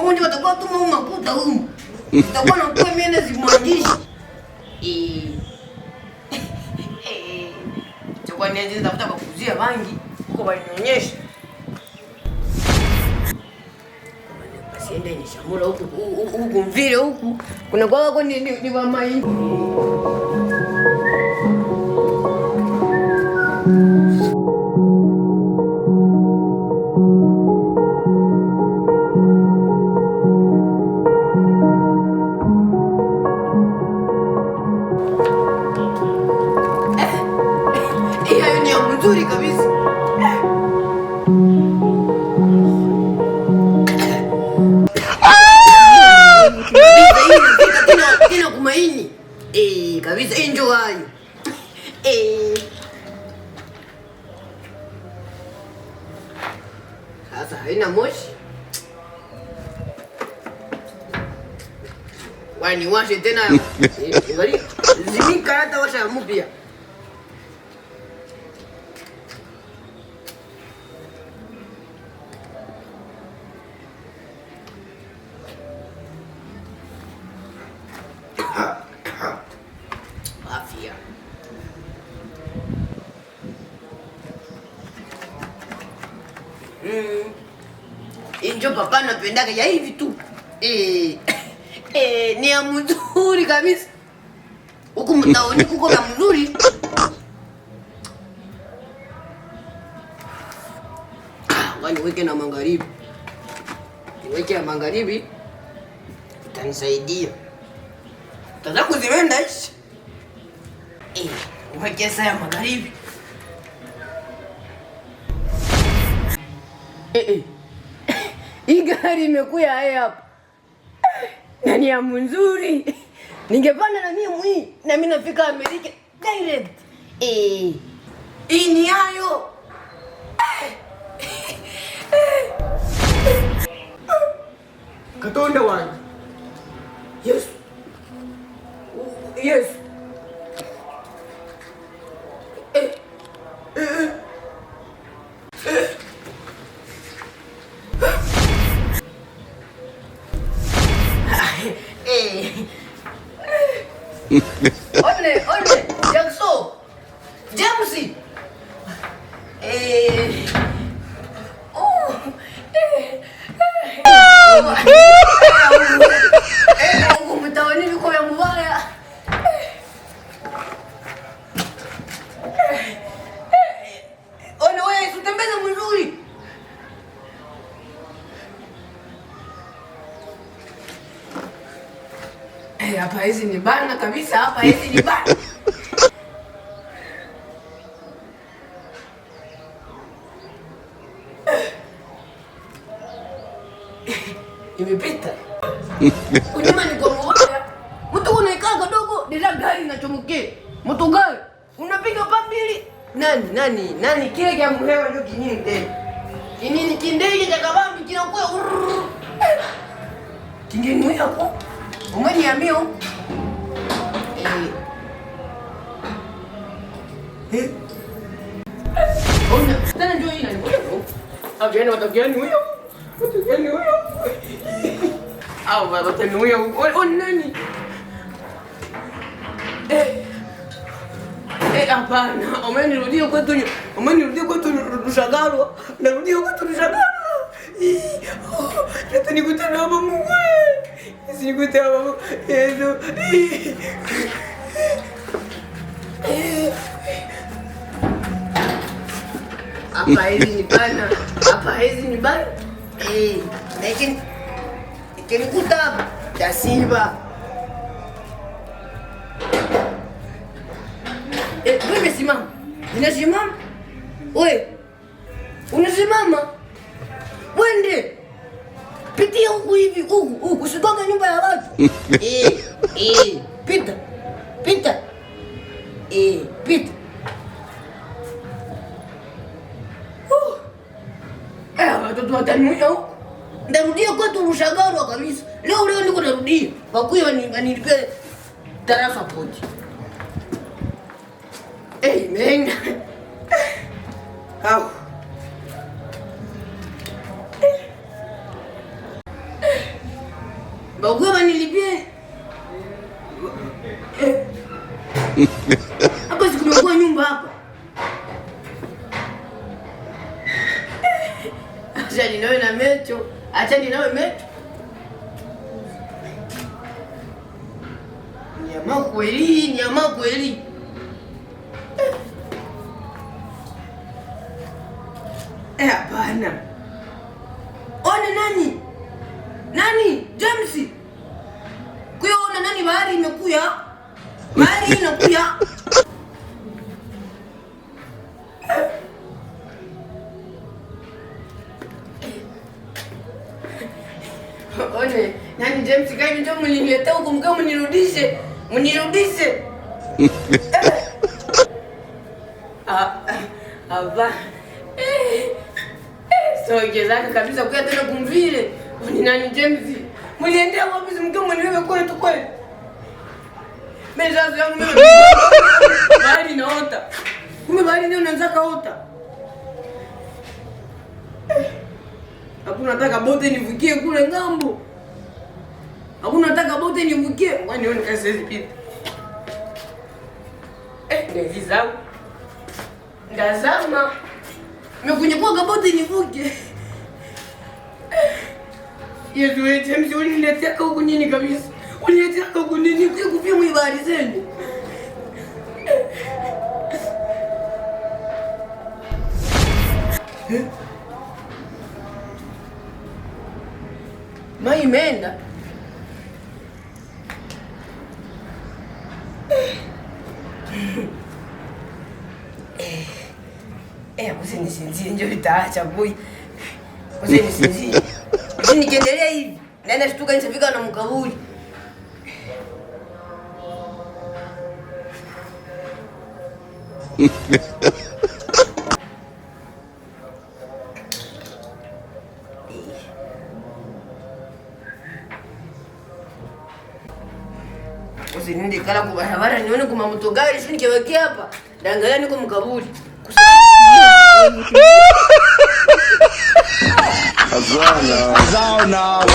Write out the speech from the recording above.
Unje watakuwa tu makuta huko. Utakuwa na kwa mimi zimwandishi. Chukua nianze tafuta kukuzia bangi huko wanionyesha. Basi ende ni shamura huku mvile huku. Kuna kwa wako ni wa mai. Nzuri kabisa. Tena kumaini. Kabisa enjoy. Sasa haina moshi. Wani washe tena. Zimika hata washa mpya. Afya. Injo papa napendaga ya hivi tu. Ni ya mzuri kabisa. Huku mtaoni kuko na mzuri. Wani weke na magharibi. Niweke ya magharibi. Itanisaidia. Taza kuziwenda ishi. Weke saa ya magharibi. Hii gari imekuya hapa. Na ni ya mzuri. Ningepanda na mimi na mimi nafika Amerika direct. Hii ni hayo. Katonda wangu. Yes. Yes. Ole, Jackson. Jamsi. Mtaoni niko ya mbaya. Ole wewe, utembeza mzuri. Hapa hizi ni bana kabisa, hapa hizi ni bana. Imepita. Unyuma ni kwa mbaya. Mtu unakaa kidogo, bila gari inachomuke. Mtu gari unapiga pambili. Nani kile kia mhewa ndio kinini tena. Kinini kindege cha kabambi kinakuwa. Kingeni hapo. Umeniambia ona tena ndio ina ni wewe. Aviana watakiani huyo. Watakiani huyo. Au baba tena huyo. Nani? Hapana. Umenirudia kwetu Rushagaro. Narudia kwetu Rushagaro. Hata nikutana na Mungu. Sikutana na Yesu. Hapa hizi ni bana. Lakini ikinikuta tasiba. Wewe simama. Ninasimama. Wewe. Unasimama. Wende. Pitia huku hivi huku. Usigonge nyumba ya watu. Pita. Pita. Watoto wataniuya huku. Ndarudia kwetu Rushagaro kabisa. Leo niko narudia. Wakuya wanilipia tarafa poti. Amen. Au. Bagoma nilipie. Hapa sikumekuwa nyumba hapa. Acha ninawe na mecho. Acha ninawe mecho. Nyama kweli. Hapana. Ona nani? James. Kuona nani bahari imekuya? Bahari inakuya. One, nani James kai ndio mliniletea huko mkao mnirudishe. Aba. So gezaka kabisa kuya tena kumvile. Ni nani James? Mliendea wapi mkao mniwewe kwetu kweli? Mezazi yangu mimi. Bahari naota. Kumbe bahari ndio unaanza kaota. Hakuna nataka bote nivukie kule ngambo. Hakuna nataka bote nivukie. Kwani wewe nikasiwezi pita. Ndezi zangu. Ndazama. Nimekunyakua bote nivuke. Yesu wewe James uniletea huko nini kabisa? Uniletea huko nini kufia mwibari zenu? Mai imeenda. Usinisinzie ndio litaacha boy. Usinisinzie. Nikiendelea hivi, naenda shtuka nitafika na mkaburi. Usininde kala kwa barabara nione kama mtu gari sisi nikiwekea hapa. Dangalia niko mkaburi. Azana.